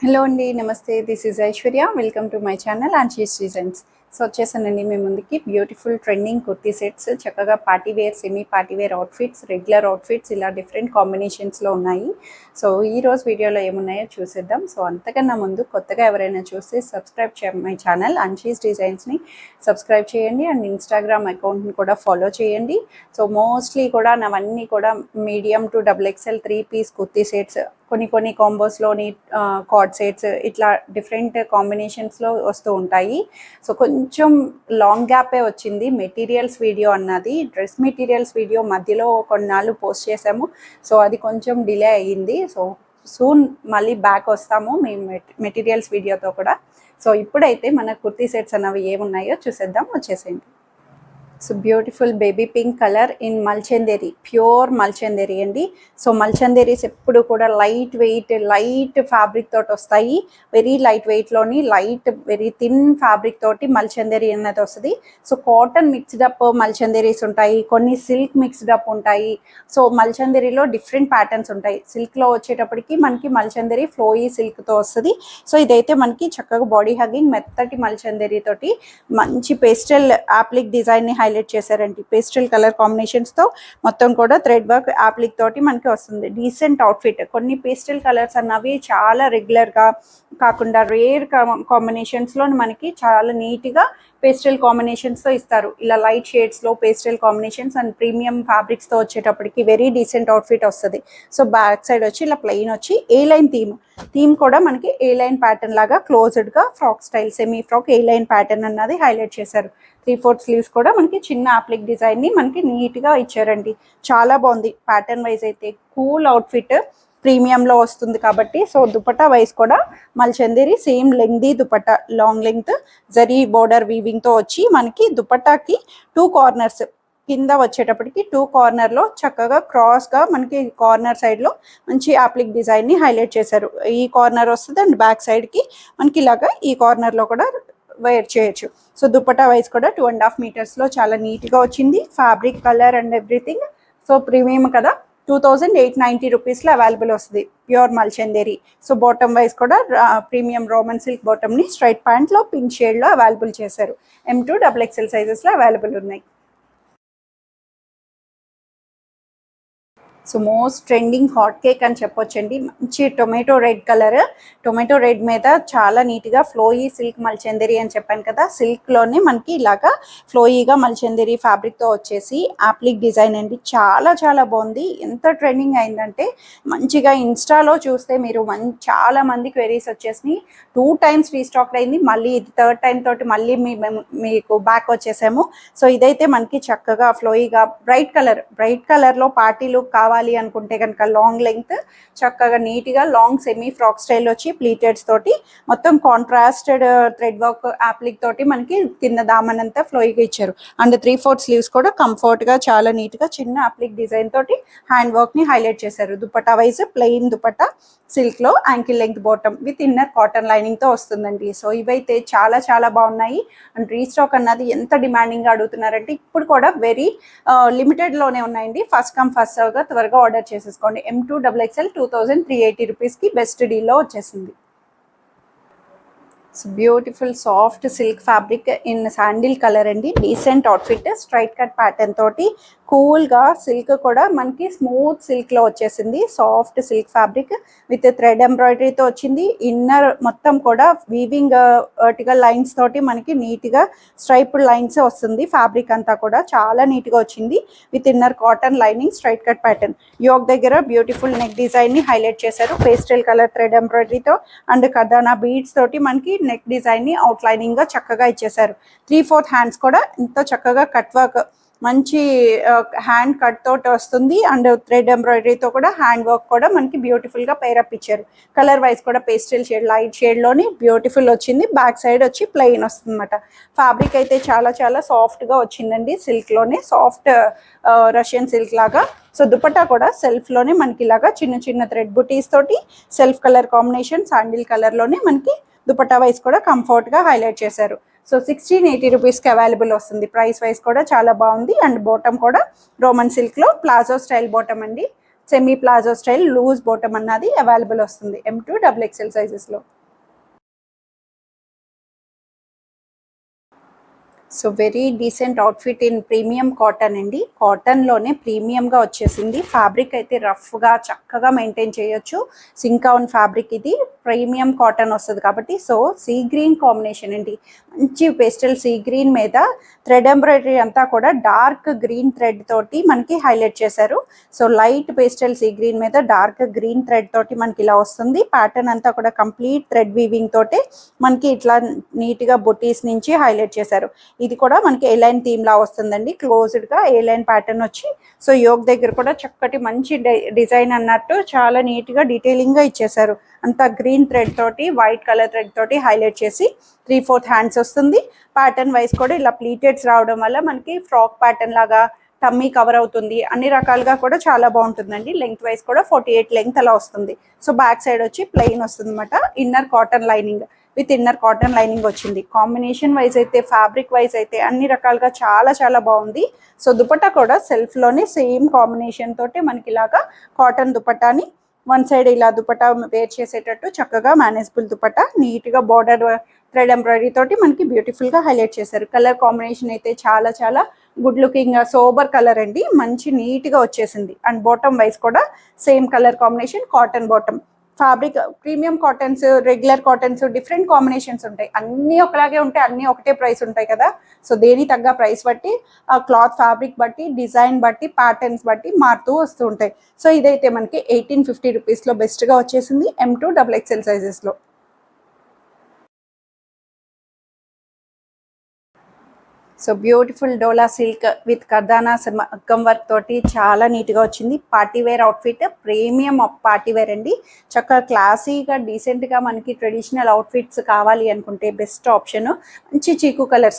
Hello అండి, నమస్తే. This is Aishwarya. Welcome to my channel Anshi's designs. So వచ్చేసానండి మీ ముందుకి బ్యూటిఫుల్ ట్రెండింగ్ కుర్తీ సెట్స్, చక్కగా party wear, semi party wear outfits, regular outfits, ఇలా డిఫరెంట్ కాంబినేషన్స్లో ఉన్నాయి. సో ఈరోజు వీడియోలో ఏమున్నాయో చూసేద్దాం. సో అంతకన్నా ముందు కొత్తగా ఎవరైనా చూస్తే సబ్స్క్రైబ్ మై ఛానల్ ఆన్షీస్ డిజైన్స్ని సబ్స్క్రైబ్ చేయండి అండ్ ఇన్స్టాగ్రామ్ అకౌంట్ని కూడా ఫాలో చేయండి. సో మోస్ట్లీ కూడా నావన్నీ కూడా medium to XXL 3-piece kurti sets, కొన్ని కాంబోస్లోని కార్డ్ సెట్స్, ఇట్లా డిఫరెంట్ కాంబినేషన్స్లో వస్తూ ఉంటాయి. సో కొంచెం లాంగ్ గ్యాపే వచ్చింది మెటీరియల్స్ వీడియో అన్నది. డ్రెస్ మెటీరియల్స్ వీడియో మధ్యలో కొన్నాళ్ళు పోస్ట్ చేసాము. సో అది కొంచెం డిలే అయ్యింది. సో సూన్ మళ్ళీ బ్యాక్ వస్తాము మీ మెటీరియల్స్ వీడియోతో కూడా. సో ఇప్పుడైతే మన కుర్తీ సెట్స్ అన్నవి ఏమున్నాయో చూసేద్దాం, వచ్చేసేయండి. So beautiful baby pink colour in Mulchanderi, pure Mulchanderi అండి. సో మల్చందేరీస్ ఎప్పుడు కూడా లైట్ వెయిట్, లైట్ ఫ్యాబ్రిక్ తోటి వస్తాయి. వెరీ లైట్ వెయిట్లోని లైట్ వెరీ థిన్ ఫ్యాబ్రిక్ తోటి మల్చందేరి అనేది వస్తుంది. సో కాటన్ మిక్స్డ్ అప్ మల్చందేరీస్ ఉంటాయి, కొన్ని సిల్క్ మిక్స్డ్ అప్ ఉంటాయి. సో మల్చందేరిలో డిఫరెంట్ ప్యాటర్న్స్ ఉంటాయి. సిల్క్లో వచ్చేటప్పటికి మనకి మల్చందేరి ఫ్లోయీ సిల్క్తో వస్తుంది. సో ఇదైతే మనకి చక్కగా బాడీ హగ్గింగ్ మెత్తటి మల్చందేరి తోటి మంచి పేస్టల్ యాప్లిక్ డిజైన్ని హైలైట్ చేశారండి. పేస్టల్ కలర్ కాంబినేషన్స్తో మొత్తం కూడా థ్రెడ్ వర్క్ యాప్లిక్ తోటి మనకి వస్తుంది. Decent outfit. కొన్ని పేస్టల్ కలర్స్ అన్నవి చాలా రెగ్యులర్గా కాకుండా రేర్ కాంబినేషన్స్లో మనకి చాలా నీట్గా పేస్టల్ కాంబినేషన్స్తో ఇస్తారు. ఇలా లైట్ షేడ్స్లో పేస్టల్ కాంబినేషన్స్ అండ్ ప్రీమియం ఫ్యాబ్రిక్స్తో వచ్చేటప్పటికి వెరీ డీసెంట్ అవుట్ఫిట్ వస్తుంది. సో బ్యాక్ సైడ్ వచ్చి ఇలా ప్లెయిన్ వచ్చి ఏ లైన్ థీమ్ కూడా మనకి ఏ లైన్ ప్యాటర్న్ లాగా క్లోజ్డ్గా ఫ్రాక్ స్టైల్, సెమీ ఫ్రాక్ ఏ లైన్ ప్యాటర్న్ అన్నది హైలైట్ చేశారు. 3/4 స్లీవ్స్ కూడా మనకి చిన్న అప్లిక్ డిజైన్ని మనకి నీట్గా ఇచ్చారండి. చాలా బాగుంది ప్యాటర్న్ వైజ్ అయితే. కూల్ అవుట్ఫిట్, ప్రీమియంలో వస్తుంది కాబట్టి. సో దుపట్టా వైజ్ కూడా Mulchanderi same lengthy dupatta, long length zari border వీవింగ్తో వచ్చి మనకి దుపట్టాకి 2 కార్నర్స్ కింద వచ్చేటప్పటికి 2 కార్నర్లో చక్కగా క్రాస్గా మనకి కార్నర్ సైడ్లో మంచి యాప్లిక్ డిజైన్ని హైలైట్ చేశారు. ఈ కార్నర్ వస్తుంది అండ్ బ్యాక్ సైడ్కి మనకి ఇలాగా ఈ కార్నర్లో కూడా వేర్ చేయొచ్చు. సో దుపట్టా వైజ్ కూడా 2.5 మీటర్స్లో చాలా నీట్గా వచ్చింది. Fabric, colour and everything so premium కదా. 2890 రూపీస్లో అవైలబుల్ వస్తుంది, pure Mulchanderi. So bottom wise కూడా ప్రీమియం రోమన్ సిల్క్ బాటమ్ని స్ట్రైట్ ప్యాంట్లో పింక్ షేడ్లో అవైలబుల్ చేశారు. M2 XXL సైజెస్లో అవైలబుల్ ఉన్నాయి. So most trending hot cake అని చెప్పొచ్చండి. మంచి tomato red colour, tomato red మీద చాలా నీట్గా ఫ్లోయీ సిల్క్ మల్చందేరి అని చెప్పాను కదా. సిల్క్లోనే మనకి ఇలాగా ఫ్లోయీగా మల్చందేరి ఫ్యాబ్రిక్తో వచ్చేసి యాప్లిక్ డిజైన్ అండి. చాలా చాలా బాగుంది. ఎంత ట్రెండింగ్ అయిందంటే మంచిగా ఇన్స్టాలో చూస్తే మీరు చాలా మంది క్వెరీస్ వచ్చేసినాయి. 2 times రీస్టాక్ అయింది. మళ్ళీ ఇది 3rd time తోటి మళ్ళీ మీకు బ్యాక్ వచ్చేసాము. సో ఇదైతే మనకి చక్కగా ఫ్లోయీగా బ్రైట్ కలర్లో పార్టీ లుక్ కావాలి అనుకుంటే కనుక లాంగ్ లెంగ్త్ చక్కగా నీట్గా లాంగ్ సెమీ ఫ్రాక్ స్టైల్ వచ్చి ప్లీటెడ్స్ తోటి మొత్తం కాంట్రాస్టెడ్ థ్రెడ్ వర్క్ యాప్లిక్ తోటి మనకి కింద దామన్ అంతా ఫ్లోయిగా ఇచ్చారు. అండ్ 3/4 స్లీవ్స్ కూడా కంఫర్ట్గా చాలా నీట్గా చిన్న యాప్లిక్ డిజైన్ తోటి హ్యాండ్ వర్క్ని హైలైట్ చేశారు. దుపట్టా వైజ్ ప్లెయిన్ దుపట్టా సిల్క్లో ankle length bottom with inner cotton లైనింగ్తో వస్తుందండి. సో ఇవైతే చాలా చాలా బాగున్నాయి. అండ్ రీస్టాక్ అన్నది ఎంత డిమాండింగ్గా అడుగుతున్నారంటే ఇప్పుడు కూడా వెరీ లిమిటెడ్లోనే ఉన్నాయండి. ఫస్ట్ కమ్ ఫస్ట్ సర్వ్గా త్వరగా ఆర్డర్ చేసేసుకోండి. M2 XXL 2380 రూపీస్కి బెస్ట్ డీల్లో వచ్చేసింది. So beautiful soft silk fabric in sandal colour అండి. Decent outfit, straight cut pattern తోటి కూల్గా సిల్క్ కూడా మనకి స్మూత్ సిల్క్లో వచ్చేసింది. Soft silk fabric with thread ఎంబ్రాయిడరీతో వచ్చింది. ఇన్నర్ మొత్తం కూడా వీవింగ్ వర్టికల్ లైన్స్ తోటి మనకి నీట్గా స్ట్రైప్డ్ లైన్స్ వస్తుంది. ఫ్యాబ్రిక్ అంతా కూడా చాలా నీట్గా వచ్చింది with inner cotton lining, straight cut pattern. Yoke దగ్గర బ్యూటిఫుల్ నెక్ డిజైన్ని హైలైట్ చేశారు పేస్టల్ కలర్ థ్రెడ్ ఎంబ్రాయిడరీతో అండ్ కర్దానా బీడ్స్ తోటి మనకి నెక్ డిజైన్ని అవుట్లైనింగ్గా చక్కగా ఇచ్చేశారు. 3/4 హ్యాండ్స్ కూడా ఎంతో చక్కగా కట్ వర్క్, మంచి హ్యాండ్ కట్ తోటి వస్తుంది అండ్ థ్రెడ్ ఎంబ్రాయిడరీతో కూడా హ్యాండ్ వర్క్ కూడా మనకి బ్యూటిఫుల్గా పేరప్ ఇచ్చారు. కలర్ వైజ్ కూడా పేస్టల్ షేడ్, లైట్ షేడ్లోని బ్యూటిఫుల్ వచ్చింది. బ్యాక్ సైడ్ వచ్చి ప్లెయిన్ వస్తుంది అనమాట. ఫ్యాబ్రిక్ అయితే చాలా చాలా సాఫ్ట్గా వచ్చిందండి. సిల్క్లోనే సాఫ్ట్ రష్యన్ సిల్క్ లాగా. సో దుపట్టా కూడా సెల్ఫ్లోనే మనకి ఇలాగా చిన్న చిన్న థ్రెడ్ బుటీస్ తోటి సెల్ఫ్ కలర్ కాంబినేషన్ శాండిల్ కలర్లోనే మనకి దుపట్టా వైజ్ కూడా కంఫర్ట్గా హైలైట్ చేశారు. సో 1680 రూపీస్కి అవైలబుల్ వస్తుంది. ప్రైస్ వైజ్ కూడా చాలా బాగుంది. అండ్ బాటమ్ కూడా రోమన్ సిల్క్లో ప్లాజో స్టైల్ బాటమ్ అండి. Semi palazzo style loose bottom అన్నది అవైలబుల్ వస్తుంది M2 XXL సైజెస్లో. So very decent outfit in premium cotton అండి. కాటన్లోనే ప్రీమియంగా వచ్చేసింది. ఫ్యాబ్రిక్ అయితే రఫ్గా చక్కగా మెయింటైన్ చేయొచ్చు. సింకాన్ ఫ్యాబ్రిక్ ఇది ప్రీమియం కాటన్ వస్తుంది కాబట్టి. సో సీ గ్రీన్ కాంబినేషన్ అండి, మంచి పేస్టల్ సీ గ్రీన్ మీద థ్రెడ్ ఎంబ్రాయిడరీ అంతా కూడా డార్క్ గ్రీన్ థ్రెడ్ తోటి మనకి హైలైట్ చేశారు. So light pastel sea green మీద డార్క్ గ్రీన్ థ్రెడ్ తోటి మనకి ఇలా వస్తుంది. ప్యాటర్న్ అంతా కూడా కంప్లీట్ థ్రెడ్ వీవింగ్ తోటి మనకి ఇట్లా నీట్గా బుటీస్ నుంచి హైలైట్ చేశారు. ఇది కూడా మనకి ఏలైన్ థీమ్ లా వస్తుందండి, క్లోజ్డ్ గా ఏలైన్ ప్యాటర్న్ వచ్చి. సో యోగ్ దగ్గర కూడా చక్కటి మంచి డిజైన్ అన్నట్టు చాలా నీట్ గా డీటెయిలింగ్ గా ఇచ్చేసారు. అంతా గ్రీన్ థ్రెడ్ తోటి వైట్ కలర్ థ్రెడ్ తోటి హైలైట్ చేసి 3/4 హ్యాండ్స్ వస్తుంది. ప్యాటర్న్ వైజ్ కూడా ఇలా ప్లీటెడ్స్ రావడం వల్ల మనకి ఫ్రాక్ ప్యాటర్న్ లాగా టమ్మీ కవర్ అవుతుంది. అన్ని రకాలుగా కూడా చాలా బాగుంటుందండి. లెంగ్త్ వైజ్ కూడా 48 లెంగ్త్ అలా వస్తుంది. సో బ్యాక్ సైడ్ వచ్చి ప్లెయిన్ వస్తుంది అనమాట. Inner cotton lining with inner cotton lining వచ్చింది. కాంబినేషన్ వైజ్ అయితే ఫ్యాబ్రిక్ వైజ్ అయితే అన్ని రకాలుగా చాలా చాలా బాగుంది. సో దుపట్టా కూడా సెల్ఫ్లోనే సేమ్ కాంబినేషన్ తోటి మనకి ఇలాగా కాటన్ దుపట్టాని వన్ సైడ్ ఇలా దుపట్టా వేర్ చేసేటట్టు చక్కగా మేనేజబుల్ దుపట్టా నీట్గా బార్డర్ థ్రెడ్ ఎంబ్రాయిడరీ తోటి మనకి బ్యూటిఫుల్గా హైలైట్ చేశారు. కలర్ కాంబినేషన్ అయితే చాలా చాలా గుడ్ లుకింగ్ సోబర్ కలర్ అండి, మంచి నీట్గా వచ్చేసింది. అండ్ బాటమ్ వైజ్ కూడా same colour combination cotton bottom. Fabric premium cottons, regular cottons different combinations ఉంటాయి. అన్నీ ఒకలాగే ఉంటాయి, అన్నీ ఒకటే ప్రైస్ ఉంటాయి కదా. సో దేని తగ్గ ప్రైస్ బట్టి ఆ క్లాత్ ఫ్యాబ్రిక్ బట్టి డిజైన్ బట్టి ప్యాటర్న్స్ బట్టి మారుతూ వస్తూ ఉంటాయి. సో ఇదైతే మనకి 1850 రూపీస్లో బెస్ట్గా వచ్చేసింది M2 XXL సైజెస్లో. So beautiful dola silk with kardana మగ్గం వర్క్ తోటి చాలా నీట్గా వచ్చింది. పార్టీవేర్ అవుట్ఫిట్, ప్రీమియం పార్టీవేర్ అండి. చక్కగా క్లాసీగా డీసెంట్గా మనకి ట్రెడిషనల్ అవుట్ఫిట్స్ కావాలి అనుకుంటే బెస్ట్ ఆప్షన్. మంచి చీకు కలర్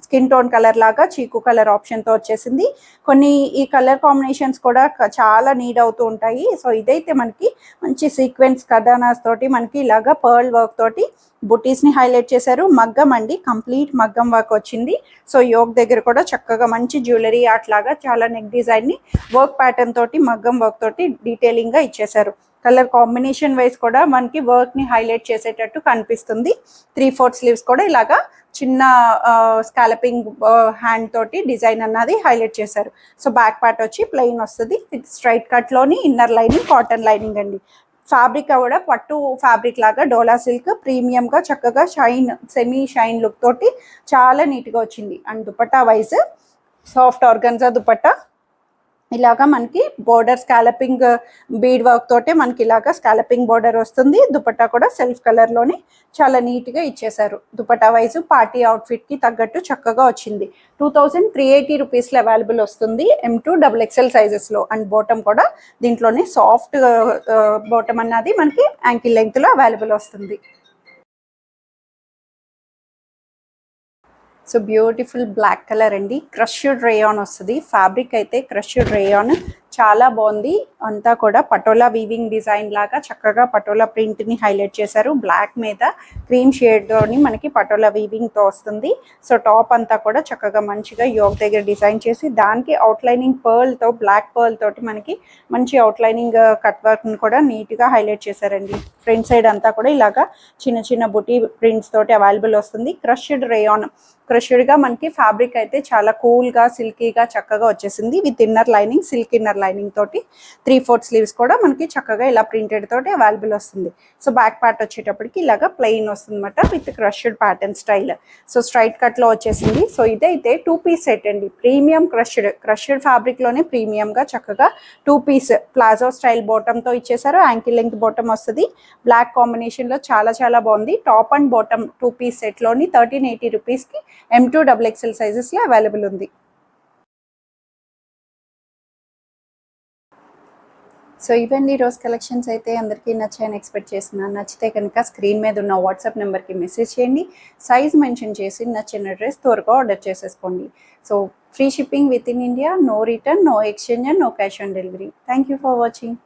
స్కిన్ టోన్ కలర్ లాగా చీకు కలర్ ఆప్షన్తో వచ్చేసింది. కొన్ని ఈ కలర్ కాంబినేషన్స్ కూడా చాలా నీడ్ అవుతూ ఉంటాయి. సో ఇదైతే మనకి మంచి సీక్వెన్స్ కర్దానాస్ తోటి మనకి ఇలాగా పర్ల్ వర్క్ తోటి బుటీస్ని హైలైట్ చేశారు. మగ్గం అండి, కంప్లీట్ మగ్గం వర్క్ వచ్చింది. సో యోగ్ దగ్గర కూడా చక్కగా మంచి జ్యువెలరీ ఆర్ట్ లాగా చాలా నెక్ డిజైన్ని వర్క్ ప్యాటర్న్ తోటి మగ్గం వర్క్ తోటి డీటెయిలింగ్గా ఇచ్చేశారు. కలర్ కాంబినేషన్ వైజ్ కూడా మనకి వర్క్ని హైలైట్ చేసేటట్టు కనిపిస్తుంది. 3/4 స్లీవ్స్ కూడా ఇలాగా చిన్న స్కాలపింగ్ హ్యాండ్ తోటి డిజైన్ అన్నది హైలైట్ చేశారు. సో బ్యాక్ పార్ట్ వచ్చి ప్లెయిన్ వస్తుంది విత్ స్ట్రైట్ కట్లోని ఇన్నర్ లైనింగ్ కాటన్ లైనింగ్ అండి. ఫ్యాబ్రిక్ కూడా పట్టు ఫ్యాబ్రిక్ లాగా డోలా సిల్క్ ప్రీమియంగా చక్కగా షైన్ సెమీ షైన్ లుక్ తోటి చాలా నీట్గా వచ్చింది. And dupatta wise soft organza dupatta ఇలాగా మనకి బోర్డర్ స్కాలపింగ్ బీడ్ వర్క్ తోటే మనకి ఇలాగా స్కాలపింగ్ బోర్డర్ వస్తుంది. దుపట్టా కూడా సెల్ఫ్ కలర్లోనే చాలా నీట్గా ఇచ్చేశారు. దుపట్టా వైజ్ పార్టీ అవుట్ఫిట్కి తగ్గట్టు చక్కగా వచ్చింది. 2380 రూపీస్లో అవైలబుల్ వస్తుంది M2 XXL సైజెస్లో. అండ్ బాటమ్ కూడా దీంట్లోనే సాఫ్ట్ బాటమ్ అన్నది మనకి యాంకిల్ లెంగ్త్లో అవైలబుల్ వస్తుంది. సో బ్యూటిఫుల్ బ్లాక్ కలర్ అండి, క్రష్డ్ రేయాన్ వస్తుంది. ఫ్యాబ్రిక్ అయితే క్రష్డ్ రేయాన్ చాలా బాగుంది. అంతా కూడా పటోలా వీవింగ్ డిజైన్ లాగా చక్కగా పటోలా ప్రింట్ని హైలైట్ చేశారు. బ్లాక్ మీద క్రీమ్ షేడ్తోని మనకి పటోలా వీవింగ్తో వస్తుంది. సో టాప్ అంతా కూడా చక్కగా మంచిగా యోగ్ దగ్గర డిజైన్ చేసి దానికి అవుట్లైనింగ్ పర్ల్తో బ్లాక్ పర్ల్ తోటి మనకి మంచి అవుట్లైనింగ్ కట్ వర్క్ని కూడా నీట్గా హైలైట్ చేశారండి. ఫ్రంట్ సైడ్ అంతా కూడా ఇలాగా చిన్న చిన్న బుటీ ప్రింట్స్ తోటి అవైలబుల్ వస్తుంది. క్రష్డ్ రేయాన్ క్రష్డ్గా మనకి ఫ్యాబ్రిక్ అయితే చాలా కూల్గా సిల్కీగా చక్కగా వచ్చేసింది. With inner lining silk inner lining తోటి 3/4 స్లీవ్స్ కూడా మనకి చక్కగా ఇలా ప్రింటెడ్ తోటి అవైలబుల్ వస్తుంది. సో బ్యాక్ పార్ట్ వచ్చేటప్పటికి ఇలాగా ప్లెయిన్ వస్తుంది అనమాట with crushed pattern style. So straight కట్లో వచ్చేసింది. సో ఇదైతే 2 పీస్ సెట్ అండి, ప్రీమియం క్రష్డ్ ఫ్యాబ్రిక్లోనే ప్రీమియంగా చక్కగా 2 పీస్ ప్లాజో స్టైల్ బాటమ్తో ఇచ్చేసారు. యాంకిల్ లెంగ్త్ బాటమ్ వస్తుంది. బ్లాక్ కాంబినేషన్లో చాలా చాలా బాగుంది. టాప్ అండ్ బాటమ్ 2 పీస్ సెట్లోని 1380 రూపీస్కి M2 XXL సైజెస్లో అవైలబుల్ ఉంది. సో ఇవన్నీ రోజు కలెక్షన్స్ అయితే అందరికీ నచ్చాయని ఎక్స్పెక్ట్ చేస్తున్నాను. నచ్చితే కనుక స్క్రీన్ మీద ఉన్న వాట్సాప్ నెంబర్కి మెసేజ్ చేయండి. సైజ్ మెన్షన్ చేసి నచ్చిన డ్రెస్ త్వరగా ఆర్డర్ చేసేసుకోండి. So free shipping with in India, no return, no exchange and no cash on delivery. Thank you for watching.